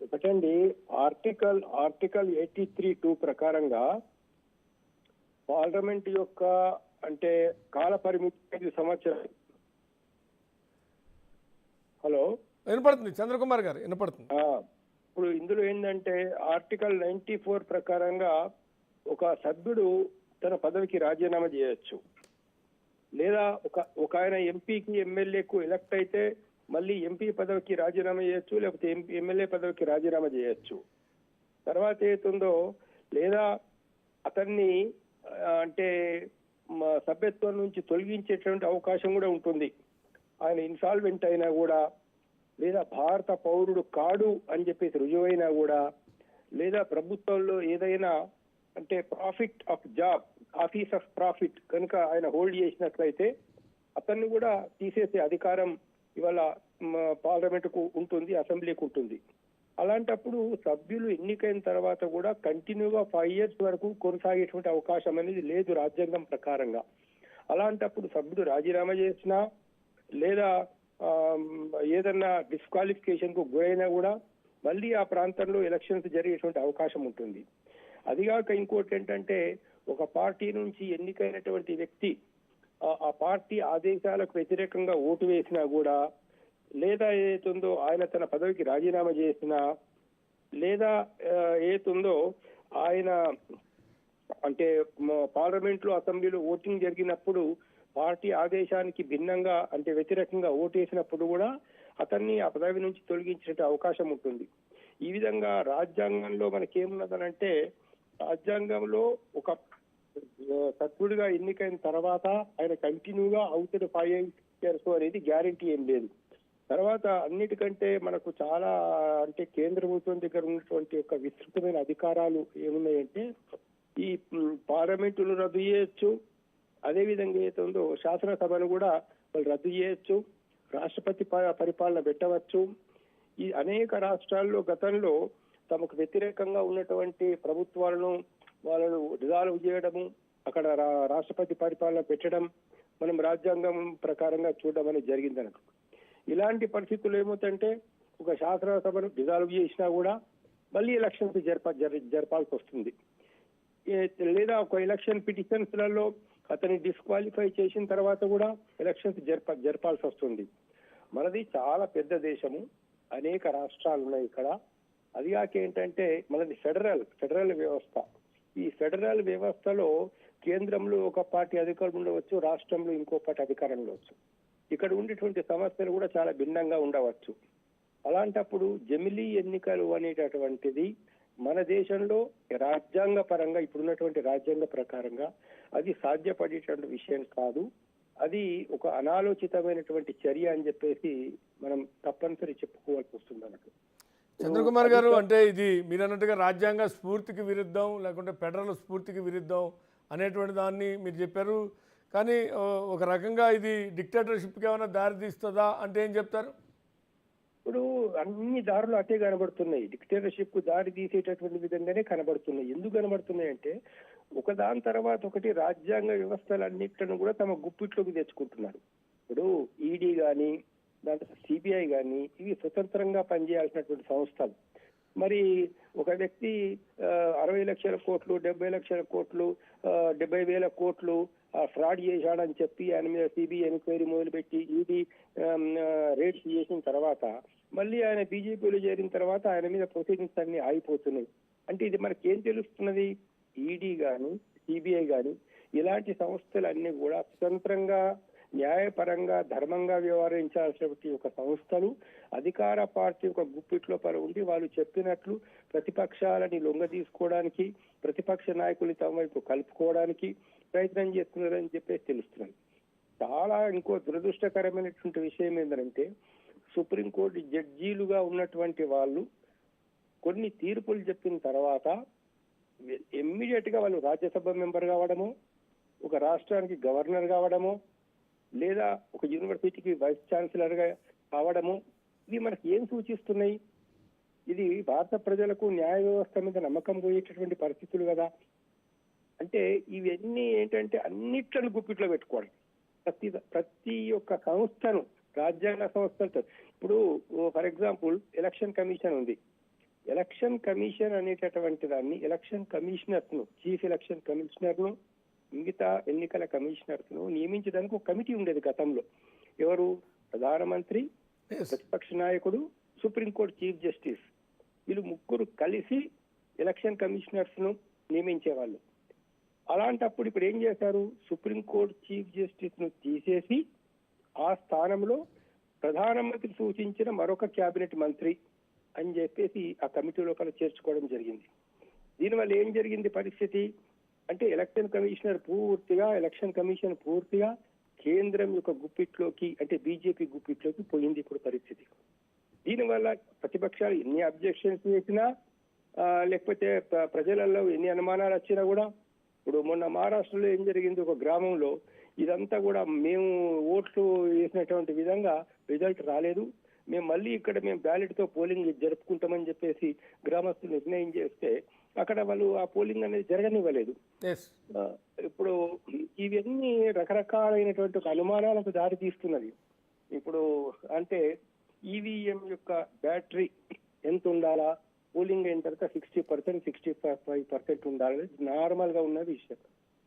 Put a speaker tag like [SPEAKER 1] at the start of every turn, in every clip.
[SPEAKER 1] ఒకటండి, ఆర్టికల్ 83(2) ప్రకారంగా పార్లమెంట్ యొక్క అంటే కాల పరిమితి 5 సంవత్సరాలు. హలో,
[SPEAKER 2] వినపడుతుంది చంద్రకుమార్ గారు, వినపడుతుంది.
[SPEAKER 1] ఇప్పుడు ఇందులో ఏంటంటే ఆర్టికల్ 94 ప్రకారంగా ఒక సభ్యుడు తన పదవికి రాజీనామా చేయొచ్చు, లేదా ఒక ఆయన ఎంపీకి ఎమ్మెల్యేకు ఎలక్ట్ అయితే మళ్ళీ ఎంపీ పదవికి రాజీనామా చేయొచ్చు, లేకపోతే ఎమ్మెల్యే పదవికి రాజీనామా చేయొచ్చు. తర్వాత ఏతుందో లేదా అతన్ని అంటే సభ్యత్వం నుంచి తొలగించేటువంటి అవకాశం కూడా ఉంటుంది. ఆయన ఇన్సాల్వెంట్ అయినా కూడా, లేదా భారత పౌరుడు కాడు అని చెప్పేసి రుజువైనా కూడా, లేదా ప్రభుత్వంలో ఏదైనా అంటే profit of job, office of profit కనుక ఆయన హోల్డ్ చేసినట్లయితే అతన్ని కూడా తీసేసే అధికారం ఇవాళ పార్లమెంటుకు ఉంటుంది, అసెంబ్లీకి ఉంటుంది. అలాంటప్పుడు సభ్యులు ఎన్నికైన తర్వాత కూడా కంటిన్యూగా 5 years వరకు కొనసాగేటువంటి అవకాశం అనేది లేదు రాజ్యాంగం ప్రకారంగా. అలాంటప్పుడు సభ్యుడు రాజీనామా చేసినా లేదా ఏదన్నా డిస్క్వాలిఫికేషన్ కు గురైనా కూడా మళ్ళీ ఆ ప్రాంతంలో ఎలక్షన్స్ జరిగేటువంటి అవకాశం ఉంటుంది. అదిగాక ఇంకోటి ఏంటంటే, ఒక పార్టీ నుంచి ఎన్నికైనటువంటి వ్యక్తి ఆ పార్టీ ఆదేశాలకు వ్యతిరేకంగా ఓటు వేసినా కూడా, లేదా ఏదైతుందో ఆయన తన పదవికి రాజీనామా చేసినా, లేదా ఏతుందో ఆయన అంటే పార్లమెంట్ లో అసెంబ్లీలో ఓటింగ్ జరిగినప్పుడు పార్టీ ఆదేశానికి భిన్నంగా అంటే వ్యతిరేకంగా ఓటేసినప్పుడు కూడా అతన్ని ఆ పదవి నుంచి తొలగించే అవకాశం ఉంటుంది. ఈ విధంగా రాజ్యాంగంలో మనకేమున్నదనంటే, రాజ్యాంగంలో ఒక సభ్యుడిగా ఎన్నికైన తర్వాత ఆయన కంటిన్యూగా అవుతాడు 5 years అనేది గ్యారంటీ ఏం లేదు. తర్వాత అన్నిటికంటే మనకు చాలా అంటే కేంద్ర ప్రభుత్వం దగ్గర ఉన్నటువంటి ఒక విస్తృతమైన అధికారాలు ఏమున్నాయంటే, ఈ పార్లమెంటును రద్దు చేయొచ్చు, అదేవిధంగా ఏతుందో శాసనసభను కూడా వాళ్ళు రద్దు చేయొచ్చు, రాష్ట్రపతి పరిపాలన పెట్టవచ్చు. ఈ అనేక రాష్ట్రాల్లో గతంలో తమకు వ్యతిరేకంగా ఉన్నటువంటి ప్రభుత్వాలను వాళ్ళను డిజాల్వ్ చేయడము, అక్కడ రాష్ట్రపతి పరిపాలన పెట్టడం మనం రాజ్యాంగం ప్రకారంగా చూడడం అనేది జరిగిందనకు. ఇలాంటి పరిస్థితులు ఏమవుతుంటే, ఒక శాసనసభను డిజాల్వ్ చేసినా కూడా మళ్ళీ ఎలక్షన్స్ జరపాల్సి వస్తుంది. లేదా ఒక ఎలక్షన్ పిటిషన్స్లలో అతన్ని డిస్క్వాలిఫై చేసిన తర్వాత కూడా ఎలక్షన్స్ జరపాల్సి వస్తుంది. మనది చాలా పెద్ద దేశము, అనేక రాష్ట్రాలు ఉన్నాయి ఇక్కడ. అదిగాక ఏంటంటే మనది ఫెడరల్ వ్యవస్థ. ఈ ఫెడరల్ వ్యవస్థలో కేంద్రంలో ఒక పార్టీ అధికారంలో ఉండవచ్చు, రాష్ట్రంలో ఇంకో పార్టీ అధికారంలో ఉండవచ్చు. ఇక్కడ ఉండేటువంటి సమస్యలు కూడా చాలా భిన్నంగా ఉండవచ్చు. అలాంటప్పుడు జమిలీ ఎన్నికలు అనేటటువంటిది మన దేశంలో రాజ్యాంగ పరంగా ఇప్పుడున్నటువంటి రాజ్యాంగ ప్రకారంగా అది సాధ్యపడేటువంటి విషయం కాదు. అది ఒక అనాలోచితమైనటువంటి చర్య అని చెప్పేసి మనం తప్పనిసరి చెప్పుకోవాల్సి వస్తుంది అన్నట్టు.
[SPEAKER 2] చంద్రకుమార్ గారు, అంటే ఇది మీరు అన్నట్టుగా రాజ్యాంగ స్ఫూర్తికి విరుద్ధం, లేకుంటే ఫెడరల్ స్ఫూర్తికి విరుద్ధం అనేటువంటి దాన్ని మీరు చెప్పారు. కానీ ఒక రకంగా ఇది డిక్టేటర్షిప్కి ఏమైనా దారి తీస్తుందా అంటే ఏం చెప్తారు?
[SPEAKER 1] ఇప్పుడు అన్ని దారులు అటే కనబడుతున్నాయి, డిక్టేటర్షిప్ కు దారి తీసేటటువంటి విధంగానే కనబడుతున్నాయి. ఎందుకు కనబడుతున్నాయి అంటే, ఒకదాని తర్వాత ఒకటి రాజ్యాంగ వ్యవస్థలన్నింటిని కూడా తమ గుప్పిట్లోకి తెచ్చుకుంటున్నారు. ఇప్పుడు ఈడీ గాని, దాంట్లో సిబిఐ గాని, ఇవి స్వతంత్రంగా పనిచేయాల్సినటువంటి సంస్థలు. మరి ఒక వ్యక్తి 60 లక్షల కోట్లు, 70 లక్షల కోట్లు, 70,000 కోట్లు ఫ్రాడ్ చేశాడని చెప్పి ఆయన మీద సిబిఐ ఎంక్వైరీ మొదలుపెట్టి ఈడీ రేట్స్ చేసిన తర్వాత మళ్ళీ ఆయన బీజేపీలో చేరిన తర్వాత ఆయన మీద ప్రొసీడింగ్స్ అన్ని ఆగిపోతున్నాయి. అంటే ఇది మనకి ఏం తెలుస్తున్నది? ఈడీ గాని, సిబిఐ గాని ఇలాంటి సంస్థలన్నీ కూడా స్వతంత్రంగా, న్యాయపరంగా, ధర్మంగా వ్యవహరించాల్సినటువంటి ఒక సంస్థలు అధికార పార్టీ ఒక గుప్పిట్లో ఉండి వాళ్ళు చెప్పినట్లు ప్రతిపక్షాలని లొంగ తీసుకోవడానికి, ప్రతిపక్ష నాయకులు తమ వైపు కలుపుకోవడానికి ప్రయత్నం చేస్తున్నారని చెప్పేసి తెలుస్తున్నది. చాలా ఇంకో దురదృష్టకరమైనటువంటి విషయం ఏంటంటే, సుప్రీంకోర్టు జడ్జీలుగా ఉన్నటువంటి వాళ్ళు కొన్ని తీర్పులు చెప్పిన తర్వాత ఇమ్మీడియట్ గా వాళ్ళు రాజ్యసభ మెంబర్ కావడము, ఒక రాష్ట్రానికి గవర్నర్ కావడము, లేదా ఒక యూనివర్సిటీకి వైస్ ఛాన్సలర్ గా కావడము, ఇవి మనకి ఏం సూచిస్తున్నాయి? ఇది భారత ప్రజలకు న్యాయ వ్యవస్థ మీద నమ్మకం పోయేటటువంటి పరిస్థితులు కదా. అంటే ఇవన్నీ ఏంటంటే అన్నిట్లను గుప్పిట్లో పెట్టుకోవడం. ప్రతి ఒక్క సంస్థను, రాజ్యాంగ సంస్థలతో, ఇప్పుడు ఫర్ ఎగ్జాంపుల్ ఎలక్షన్ కమిషన్ ఉంది, ఎలక్షన్ కమిషన్ అనేటటువంటి దాన్ని ఎలక్షన్ కమిషనర్స్ ను, చీఫ్ ఎలక్షన్ కమిషనర్ ను, మిగతా ఎన్నికల కమిషనర్స్ ను నియమించడానికి ఒక కమిటీ ఉండేది గతంలో. ఎవరు? ప్రధానమంత్రి,
[SPEAKER 2] Yes.
[SPEAKER 1] ప్రతిపక్ష నాయకుడు, సుప్రీంకోర్టు చీఫ్ జస్టిస్, వీళ్ళు ముగ్గురు కలిసి ఎలక్షన్ కమిషనర్స్ ను నియమించేవాళ్ళు. అలాంటప్పుడు ఇప్పుడు ఏం చేశారు? సుప్రీంకోర్టు చీఫ్ జస్టిస్ ను తీసేసి ఆ స్థానంలో ప్రధానమంత్రి సూచించిన మరొక క్యాబినెట్ మంత్రి అని చెప్పేసి ఆ కమిటీ లోపల చేర్చుకోవడం జరిగింది. దీనివల్ల ఏం జరిగింది పరిస్థితి అంటే ఎలక్షన్ కమిషన్ పూర్తిగా కేంద్రం యొక్క గుప్పిట్లోకి, అంటే బీజేపీ గుప్పిట్లోకి పోయింది ఇప్పుడు పరిస్థితి. దీనివల్ల ప్రతిపక్షాలు ఎన్ని అబ్జెక్షన్స్ చేసినా లేకపోతే ప్రజలలో ఎన్ని అనుమానాలు వచ్చినా కూడా, ఇప్పుడు మొన్న మహారాష్ట్రలో ఏం జరిగింది, ఒక గ్రామంలో ఇదంతా కూడా మేము ఓట్లు వేసినటువంటి విధంగా రిజల్ట్ రాలేదు, మేము మళ్ళీ ఇక్కడ బ్యాలెట్ తో పోలింగ్ జరుపుకుంటామని చెప్పేసి గ్రామస్తులు నిర్ణయం చేస్తే అక్కడ వాళ్ళు ఆ పోలింగ్ అనేది జరగనివ్వలేదు.
[SPEAKER 2] Yes.
[SPEAKER 1] ఇప్పుడు ఇవన్నీ రకరకాలైనటువంటి ఒక అనుమానాలకు దారి తీస్తున్నది. ఇప్పుడు అంటే ఈవీఎం యొక్క బ్యాటరీ ఎంత ఉండాలా, పోలింగ్ అయిన తర్వాత 60%, 65% ఉండాలి, నార్మల్ గా ఉన్న విషయం.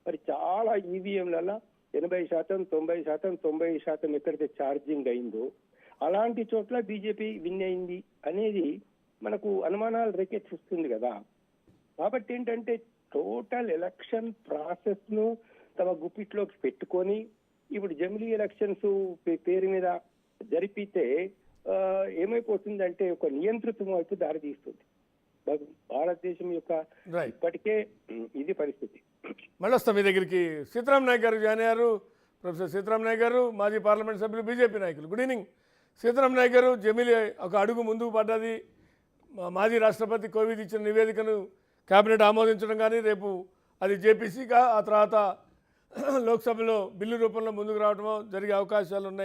[SPEAKER 1] మరి చాలా ఈవీఎంలలో 80%, 90%, 90% ఎక్కడైతే ఛార్జింగ్ అయిందో అలాంటి చోట్ల బీజేపీ విన్ అయింది అనేది మనకు అనుమానాలు రేకెత్తిస్తుంది కదా. కాబట్టి ఏంటంటే టోటల్ ఎలక్షన్ ప్రాసెస్ ను తమ గుప్పిట్లోకి పెట్టుకొని ఇప్పుడు జమిలీ ఎలక్షన్స్ పేరు మీద జరిపితే ఏమైపోతుందంటే ఒక నియంత్రితం వైపు దారి తీస్తుంది భారతదేశం యొక్క.
[SPEAKER 2] Right.
[SPEAKER 1] ఇప్పటికే ఇది పరిస్థితి.
[SPEAKER 2] మళ్ళీ వస్తాం మీ దగ్గరికి. సీతారాం నాయక్ గారు జాయిన్ అయ్యారు. ప్రొఫెసర్ సీతారాం నాయక్ గారు, మాజీ పార్లమెంట్ సభ్యులు, బీజేపీ నాయకులు. గుడ్ ఈవినింగ్ సీతారాం నాయక్ గారు. జమిలీ ఒక అడుగు ముందుకు పడ్డది. మాజీ రాష్ట్రపతి కోవిద్ ఇచ్చిన నివేదికను కేబినెట్ ఆమోదించడం కానీ, రేపు అది జేపీసీగా, ఆ తర్వాత లోక్సభలో బిల్లు రూపంలో ముందుకు రావడమో జరిగే అవకాశాలు ఉన్నాయి.